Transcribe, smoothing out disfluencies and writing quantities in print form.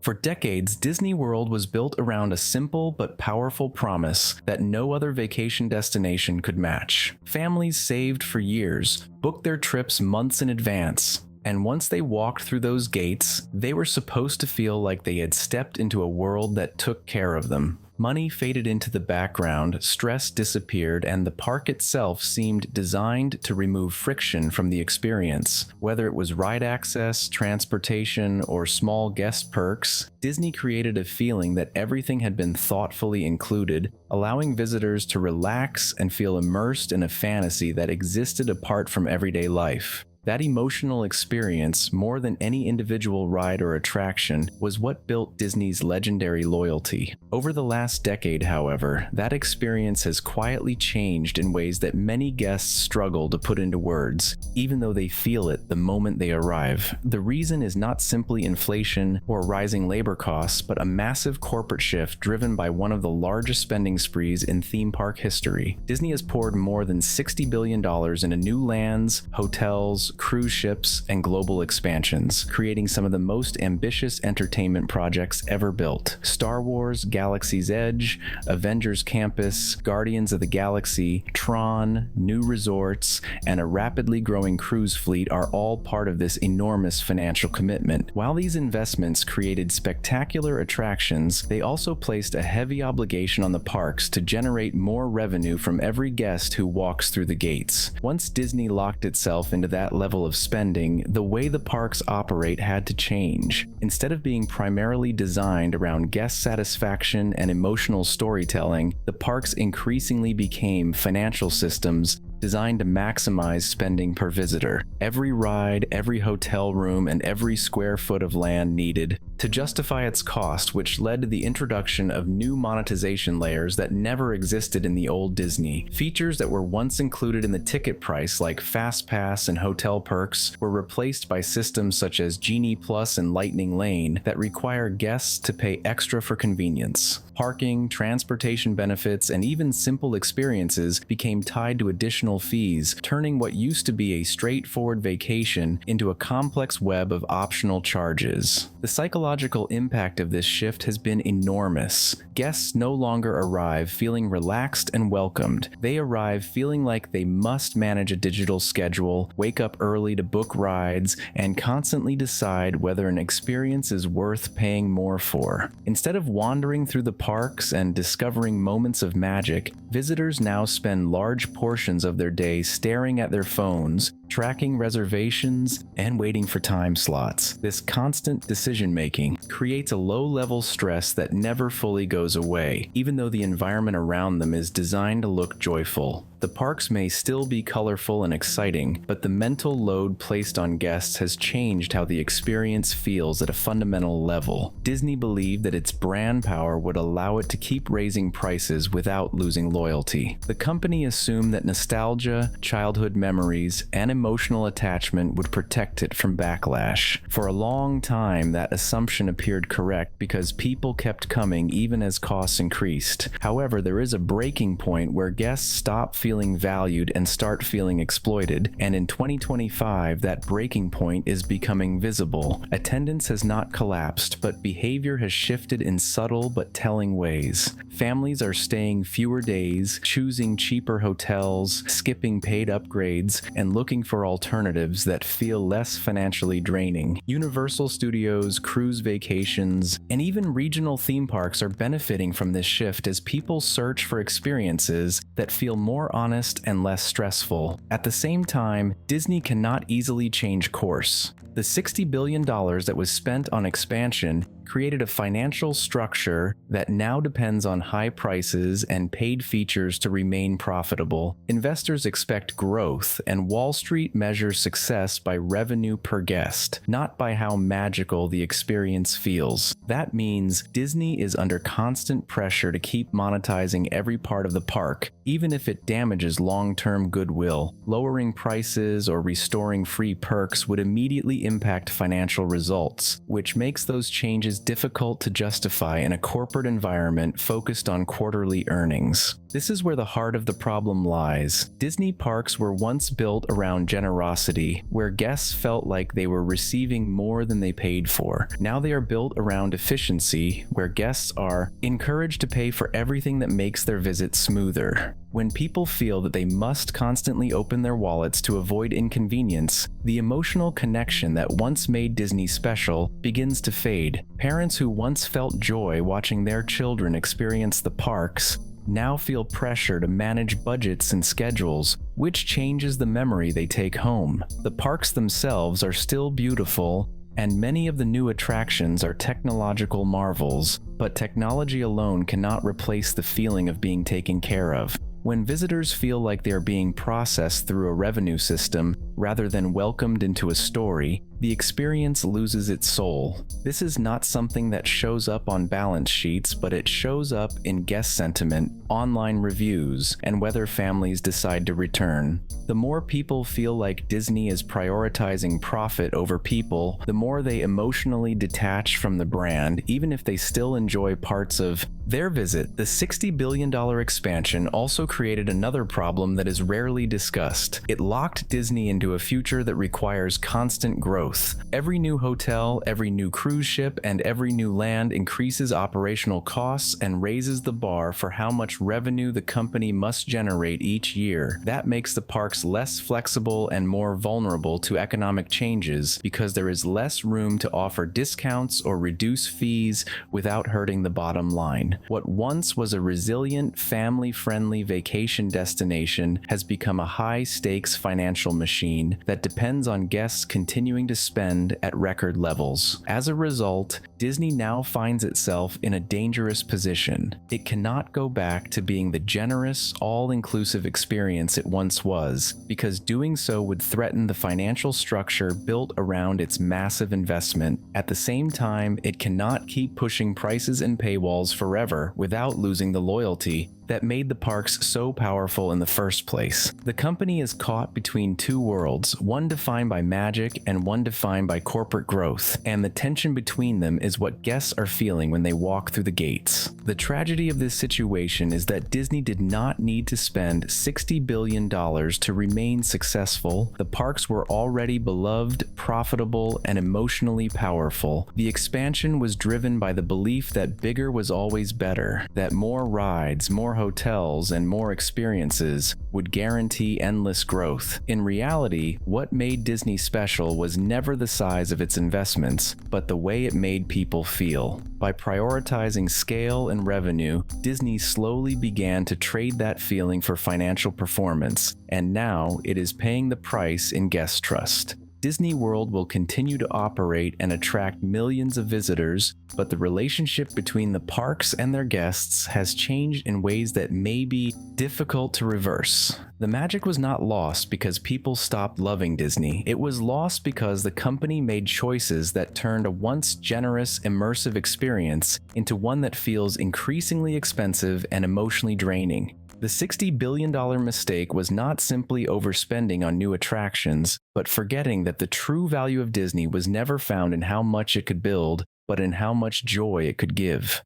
For decades, Disney World was built around a simple but powerful promise that no other vacation destination could match. Families saved for years, booked their trips months in advance, and once they walked through those gates, they were supposed to feel like they had stepped into a world that took care of them. Money faded into the background, stress disappeared, and the park itself seemed designed to remove friction from the experience. Whether it was ride access, transportation, or small guest perks, Disney created a feeling that everything had been thoughtfully included, allowing visitors to relax and feel immersed in a fantasy that existed apart from everyday life. That emotional experience, more than any individual ride or attraction, was what built Disney's legendary loyalty. Over the last decade, however, that experience has quietly changed in ways that many guests struggle to put into words, even though they feel it the moment they arrive. The reason is not simply inflation or rising labor costs, but a massive corporate shift driven by one of the largest spending sprees in theme park history. Disney has poured more than $60 billion into new lands, hotels, cruise ships, and global expansions, creating some of the most ambitious entertainment projects ever built. Star Wars, Galaxy's Edge, Avengers Campus, Guardians of the Galaxy, Tron, new resorts, and a rapidly growing cruise fleet are all part of this enormous financial commitment. While these investments created spectacular attractions, they also placed a heavy obligation on the parks to generate more revenue from every guest who walks through the gates. Once Disney locked itself into that level of spending, the way the parks operate had to change. Instead of being primarily designed around guest satisfaction and emotional storytelling, the parks increasingly became financial systems designed to maximize spending per visitor. Every ride, every hotel room, and every square foot of land needed to justify its cost, which led to the introduction of new monetization layers that never existed in the old Disney. Features that were once included in the ticket price, like Fast Pass and hotel perks, were replaced by systems such as Genie Plus and Lightning Lane that require guests to pay extra for convenience. Parking, transportation benefits, and even simple experiences became tied to additional fees, turning what used to be a straightforward vacation into a complex web of optional charges. The psychological impact of this shift has been enormous. Guests no longer arrive feeling relaxed and welcomed. They arrive feeling like they must manage a digital schedule, wake up early to book rides, and constantly decide whether an experience is worth paying more for. Instead of wandering through the parks and discovering moments of magic, visitors now spend large portions of their day staring at their phones, tracking reservations, and waiting for time slots. This constant decision-making creates a low-level stress that never fully goes away, even though the environment around them is designed to look joyful. The parks may still be colorful and exciting, but the mental load placed on guests has changed how the experience feels at a fundamental level. Disney believed that its brand power would allow it to keep raising prices without losing loyalty. The company assumed that nostalgia, childhood memories, and emotional attachment would protect it from backlash. For a long time, that assumption appeared correct because people kept coming even as costs increased. However, there is a breaking point where guests stop feeling valued and start feeling exploited, and in 2025, that breaking point is becoming visible. Attendance has not collapsed, but behavior has shifted in subtle but telling ways. Families are staying fewer days, choosing cheaper hotels, skipping paid upgrades, and looking for alternatives that feel less financially draining. Universal Studios, cruise vacations, and even regional theme parks are benefiting from this shift as people search for experiences that feel more honest and less stressful. At the same time, Disney cannot easily change course. The $60 billion that was spent on expansion created a financial structure that now depends on high prices and paid features to remain profitable. Investors expect growth, and Wall Street measures success by revenue per guest, not by how magical the experience feels. That means Disney is under constant pressure to keep monetizing every part of the park, even if it damages long-term goodwill. Lowering prices or restoring free perks would immediately impact financial results, which makes those changes difficult to justify in a corporate environment focused on quarterly earnings. This is where the heart of the problem lies. Disney parks were once built around around generosity, where guests felt like they were receiving more than they paid for. Now they are built around efficiency, where guests are encouraged to pay for everything that makes their visit smoother. When people feel that they must constantly open their wallets to avoid inconvenience, the emotional connection that once made Disney special begins to fade. Parents who once felt joy watching their children experience the parks now feel pressure to manage budgets and schedules, which changes the memory they take home. The parks themselves are still beautiful, and many of the new attractions are technological marvels, but technology alone cannot replace the feeling of being taken care of. When visitors feel like they are being processed through a revenue system rather than welcomed into a story, the experience loses its soul. This is not something that shows up on balance sheets, but it shows up in guest sentiment, online reviews, and whether families decide to return. The more people feel like Disney is prioritizing profit over people, the more they emotionally detach from the brand, even if they still enjoy parts of their visit. The $60 billion expansion also created another problem that is rarely discussed. It locked Disney into a future that requires constant growth. Every new hotel, every new cruise ship, and every new land increases operational costs and raises the bar for how much revenue the company must generate each year. That makes the parks less flexible and more vulnerable to economic changes because there is less room to offer discounts or reduce fees without hurting the bottom line. What once was a resilient, family-friendly vacation destination has become a high-stakes financial machine that depends on guests continuing to spend at record levels. As a result, Disney now finds itself in a dangerous position. It cannot go back to being the generous, all-inclusive experience it once was, because doing so would threaten the financial structure built around its massive investment. At the same time, it cannot keep pushing prices and paywalls forever without losing the loyalty that made the parks so powerful in the first place. The company is caught between two worlds, one defined by magic and one defined by corporate growth, and the tension between them is what guests are feeling when they walk through the gates. The tragedy of this situation is that Disney did not need to spend $60 billion to remain successful. The parks were already beloved, profitable, and emotionally powerful. The expansion was driven by the belief that bigger was always better, that more rides, more hotels, and more experiences would guarantee endless growth. In reality, what made Disney special was never the size of its investments, but the way it made people feel. By prioritizing scale and revenue, Disney slowly began to trade that feeling for financial performance, and now it is paying the price in guest trust. Disney World will continue to operate and attract millions of visitors, but the relationship between the parks and their guests has changed in ways that may be difficult to reverse. The magic was not lost because people stopped loving Disney. It was lost because the company made choices that turned a once generous, immersive experience into one that feels increasingly expensive and emotionally draining. The $60 billion mistake was not simply overspending on new attractions, but forgetting that the true value of Disney was never found in how much it could build, but in how much joy it could give.